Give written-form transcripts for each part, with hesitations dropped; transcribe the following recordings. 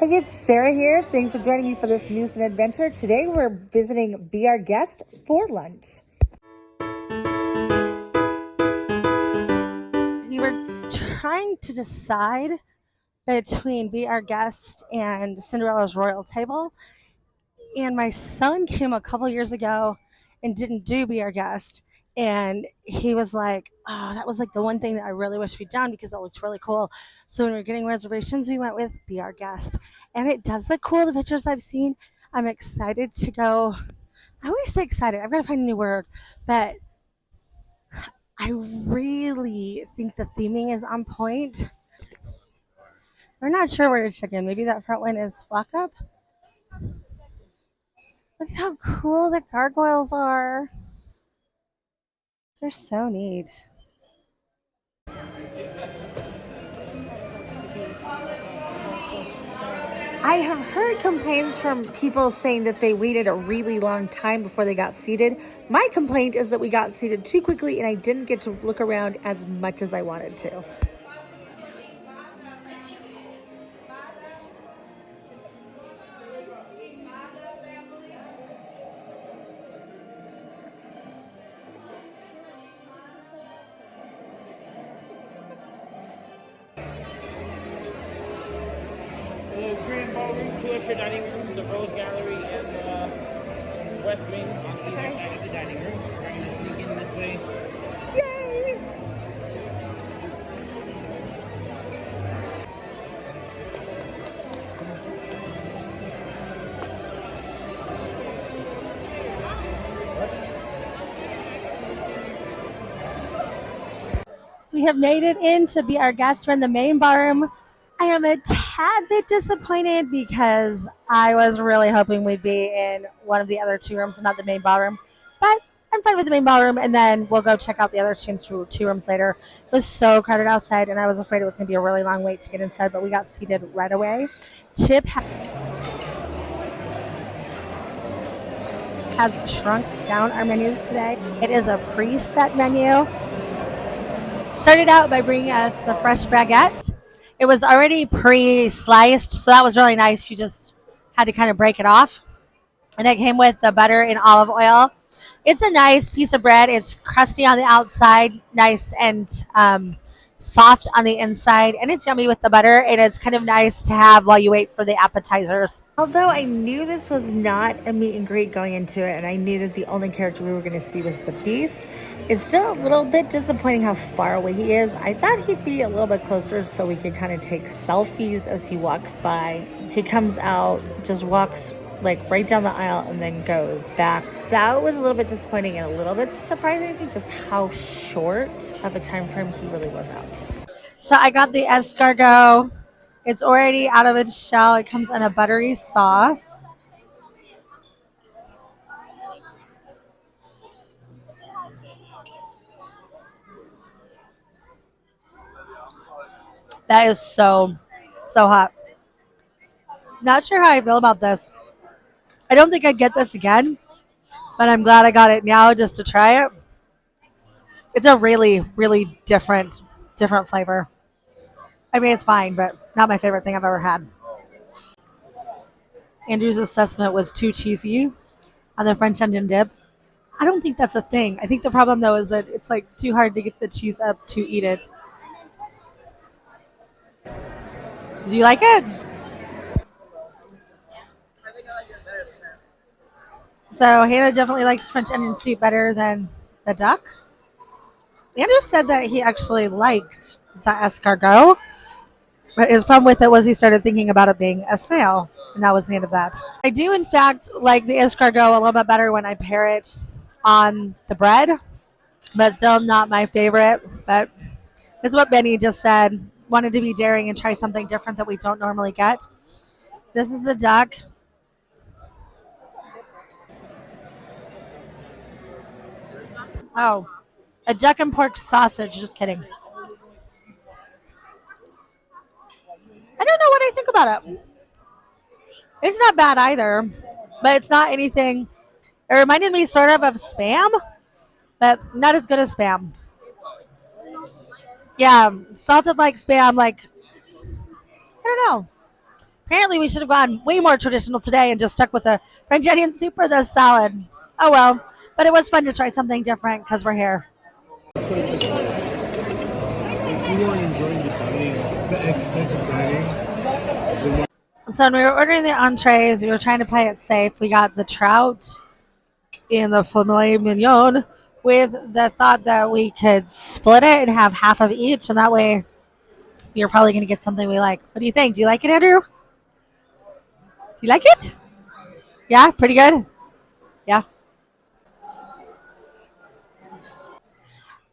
Hey, it's Sarah here. Thanks for joining me for this Moosen Adventure. Today we're visiting Be Our Guest for lunch. We were trying to decide between Be Our Guest and Cinderella's Royal Table. And my son came a couple years ago and didn't do Be Our Guest. And he was like, oh, that was like the one thing that I really wish we'd done because it looked really cool. So when we were getting reservations, we went with Be Our Guest. And it does look cool, the pictures I've seen. I'm excited to go. I always say excited. I've got to find a new word. But I really think the theming is on point. We're not sure where to check in. Maybe that front one is Walk Up. Look at how cool the gargoyles are. They're so neat. I have heard complaints from people saying that they waited a really long time before they got seated. My complaint is that we got seated too quickly and I didn't get to look around as much as I wanted to. The Grand Ballroom, 2 extra dining rooms, the Rose Gallery, and the West Wing on either side of the dining room. We're going to sneak in this way. Yay! We have made it in to Be Our Guest. We're in the main ballroom. I am a tad bit disappointed because I was really hoping we'd be in one of the other two rooms and not the main ballroom. But I'm fine with the main ballroom, and then we'll go check out the other two rooms later. It was so crowded outside, and I was afraid it was going to be a really long wait to get inside, but we got seated right away. Chip has shrunk down our menus today. It is a preset menu. Started out by bringing us the fresh baguette. It was already pre-sliced, so that was really nice. You just had to kind of break it off. And it came with the butter and olive oil. It's a nice piece of bread. It's crusty on the outside, nice and soft on the inside, and it's yummy with the butter, and it's kind of nice to have while you wait for the appetizers. Although I knew this was not a meet and greet going into it, and I knew that the only character we were going to see was the Beast, it's still a little bit disappointing how far away he is. I thought he'd be a little bit closer so we could kind of take selfies as he walks by. He comes out, just walks like right down the aisle and then goes back. That was a little bit disappointing and a little bit surprising to just how short of a time frame he really was out. So I got the escargot. It's already out of its shell. It comes in a buttery sauce. That is so hot. Not sure how I feel about this. I don't think I'd get this again, but I'm glad I got it now just to try it. It's a really, really different flavor. I mean, it's fine, but not my favorite thing I've ever had. Andrew's assessment was too cheesy on the French onion dip. I don't think that's a thing. I think the problem, though, is that it's like too hard to get the cheese up to eat it. Do you like it? So Hannah definitely likes French onion soup better than the duck. Andrew said that he actually liked the escargot, but his problem with it was he started thinking about it being a snail, and that was the end of that. I do, in fact, like the escargot a little bit better when I pair it on the bread, but still not my favorite. But it's what Benny just said. Wanted to be daring and try something different that we don't normally get. This is the duck. Oh, a duck and pork sausage. Just kidding. I don't know what I think about it. It's not bad either, but it's not anything. It reminded me sort of Spam, but not as good as Spam. Yeah, salted like Spam. Like, I don't know. Apparently, we should have gone way more traditional today and just stuck with the French onion soup or the salad. Oh well, but it was fun to try something different because we're here. Put it this way. If you weren't enjoying the dining, expensive dining, So when we were ordering the entrees, we were trying to play it safe. We got the trout and the filet mignon with the thought that we could split it and have half of each, and that way you're probably going to get something we like. What do you think? Do you like it, Andrew? Do you like it? Yeah, pretty good. Yeah.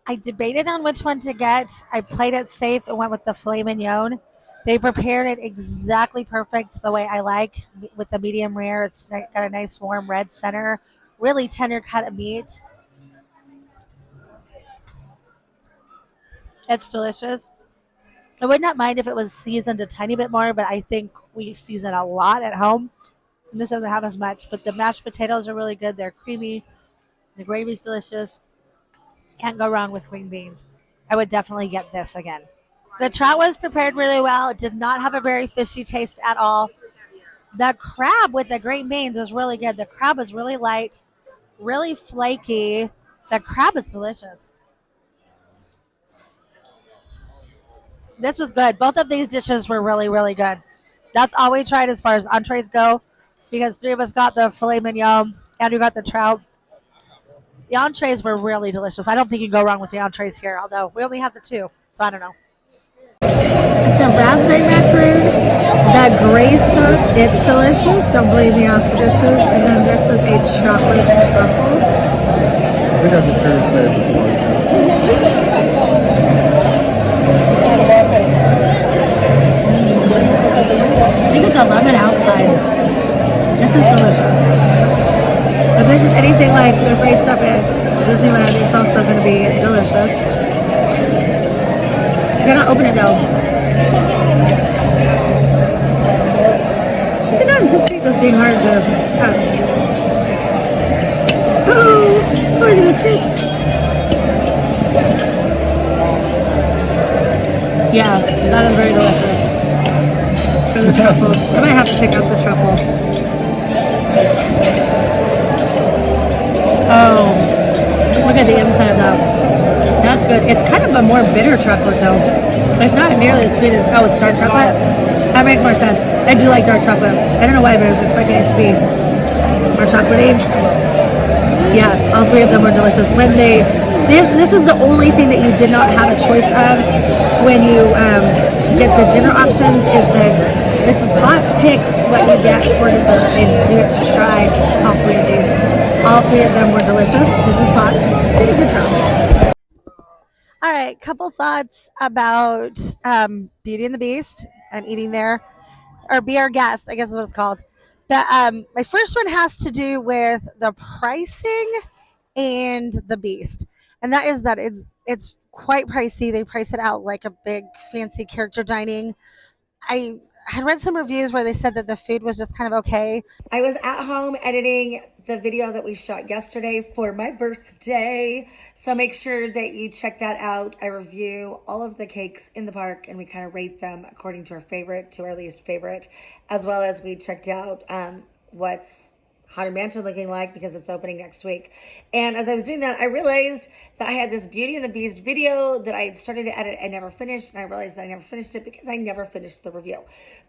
I debated on which one to get. I played it safe and went with the filet mignon. They prepared it exactly perfect the way I like with the medium rare. It's got a nice warm red center, really tender cut of meat. It's delicious. I would not mind if it was seasoned a tiny bit more, but I think we season a lot at home. And this doesn't have as much, but the mashed potatoes are really good. They're creamy. The gravy's delicious. Can't go wrong with green beans. I would definitely get this again. The trout was prepared really well. It did not have a very fishy taste at all. The crab with the green beans was really good. The crab was really light, really flaky. The crab is delicious. This was good. Both of these dishes were really, really good. That's all we tried as far as entrees go because three of us got the filet mignon. Andrew got the trout. The entrees were really delicious. I don't think you can go wrong with the entrees here, although we only have the two, so I don't know. It's a raspberry macaroon. That gray stuff, it's delicious. Don't believe me, ask the dishes. And then this is a chocolate truffle. I think I just heard it said before. I think it's a lemon outside. This is delicious. If this is anything like the gray stuff at Disneyland, it's also going to be delicious. I cannot open it though. I did not anticipate this being hard to cut. Oh, look at the tip. Yeah, that is very delicious. For the truffle. I might have to pick up the truffle. Oh, look at the inside of that. That's good. It's kind of a more bitter chocolate though. It's not nearly as sweet as, oh, it's dark chocolate? That makes more sense. I do like dark chocolate. I don't know why, but I was expecting it to be more chocolatey. Yes, all three of them were delicious. When this was the only thing that you did not have a choice of when you get the dinner options is that Mrs. Potts picks what you get for dessert, and you get to try all three of these. All three of them were delicious. Mrs. Potts did a good job. All right, couple thoughts about Beauty and the Beast and eating there, or Be Our Guest, I guess is what it's called. My first one has to do with the pricing and the Beast, and that is that it's quite pricey. They price it out like a big fancy character dining. I had read some reviews where they said that the food was just kind of okay. I was at home editing the video that we shot yesterday for my birthday, so make sure that you check that out. I review all of the cakes in the park and we kind of rate them according to our favorite to our least favorite, as well as we checked out what's Haunted Mansion looking like because it's opening next week. And as I was doing that, I realized that I had this Beauty and the Beast video that I had started to edit and never finished, and I realized that I never finished it because I never finished the review.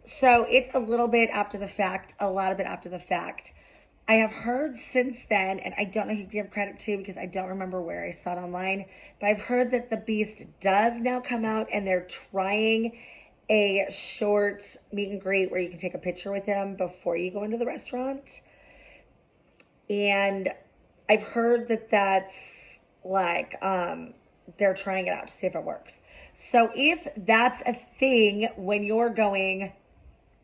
So it's a little bit after the fact, a lot of it after the fact. I have heard since then, and I don't know who to give credit to because I don't remember where I saw it online, but I've heard that the Beast does now come out and they're trying a short meet and greet where you can take a picture with him before you go into the restaurant. And I've heard that that's like they're trying it out to see if it works. So if that's a thing when you're going,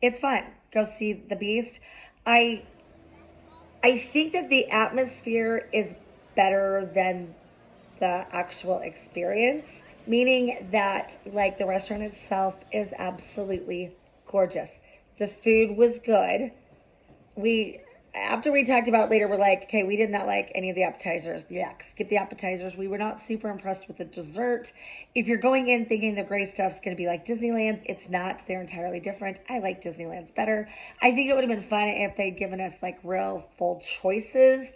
it's fun. Go see the Beast. I think that the atmosphere is better than the actual experience, meaning that like the restaurant itself is absolutely gorgeous. The food was good. We after we talked about it later, we're like, okay, we did not like any of the appetizers. Yeah, skip the appetizers. We were not super impressed with the dessert. If you're going in thinking the gray stuff's going to be like Disneyland's, it's not. They're entirely different. I like Disneyland's better. I think it would have been fun if they'd given us like real full choices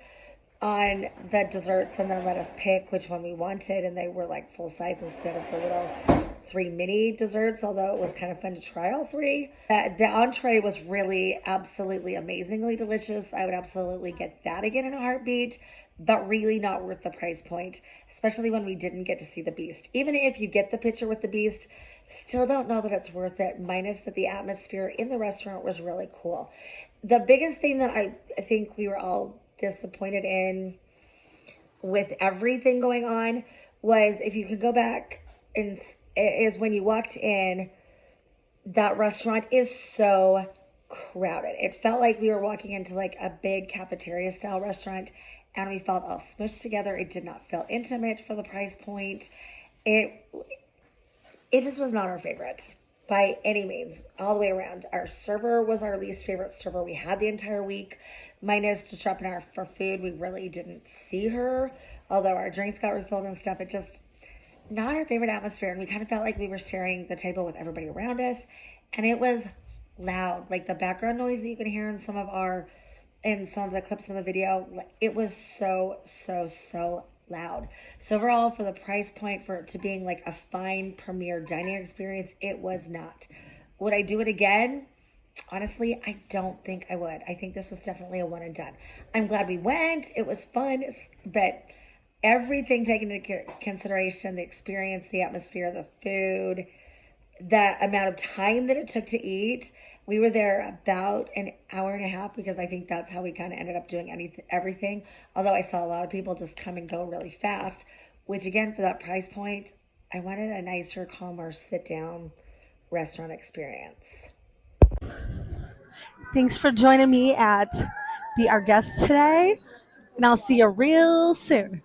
on the desserts and then let us pick which one we wanted, and they were like full size instead of the little 3 mini desserts, although it was kind of fun to try all 3. The entree was really absolutely amazingly delicious. I would absolutely get that again in a heartbeat, but really not worth the price point, especially when we didn't get to see the Beast. Even if you get the picture with the Beast, still don't know that it's worth it, minus that the atmosphere in the restaurant was really cool. The biggest thing that I think we were all disappointed in with everything going on was, if you could go back, and is when you walked in, that restaurant is so crowded. It felt like we were walking into like a big cafeteria style restaurant, and we felt all smushed together. It did not feel intimate for the price point. It just was not our favorite by any means, all the way around. Our server was our least favorite server we had the entire week, minus just dropping our for food. We really didn't see her, although our drinks got refilled and stuff. It just, not our favorite atmosphere, and we kind of felt like we were sharing the table with everybody around us, and it was loud. Like the background noise that you can hear in some of the clips in the video, it was so loud. So overall, for the price point, for it to being like a fine premier dining experience, it was not. Would I do it again? Honestly, I don't think I would. I think this was definitely a one and done. I'm glad we went. It was fun, but everything taken into consideration, the experience, the atmosphere, the food, the amount of time that it took to eat. We were there about an hour and a half, because I think that's how we kind of ended up doing everything. Although I saw a lot of people just come and go really fast, which again, for that price point, I wanted a nicer, calmer, sit down restaurant experience. Thanks for joining me at Be Our Guest today, and I'll see you real soon.